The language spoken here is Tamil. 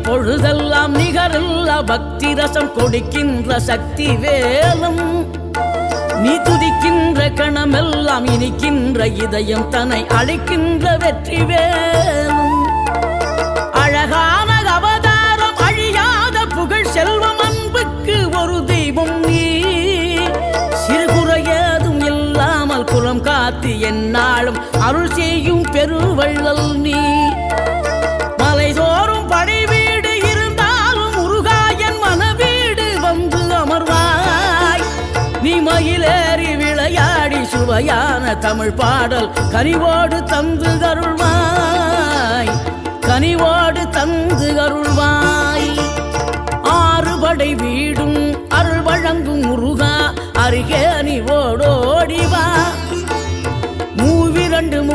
பொழுதெல்லாம் நிகரில்ல பக்தி ரசம் கொடுக்கின்ற சக்தி வேலும் நீ துதிக்கின்ற கணமெல்லாம் இனிக்கின்ற இதயம் தன்னை அழைக்கின்ற வெற்றி வேலும் அழகான அவதாரம் அழியாத புகழ் செல்வம் அன்புக்கு ஒரு தெய்வம் நீ சிறுகுறையதும் இல்லாமல் குலம் காத்து எந்நாளும் அருள் செய்யும் பெருவள்ளல் நீ மலைதோறும் படை வீடு இருந்தாலும் முருகாயன் மனவீடு வந்து அமர்வாய் நீ மயிலேறி விளையாடி சுவையான தமிழ் பாடல் கனிவோடு தந்து தருள்வாய்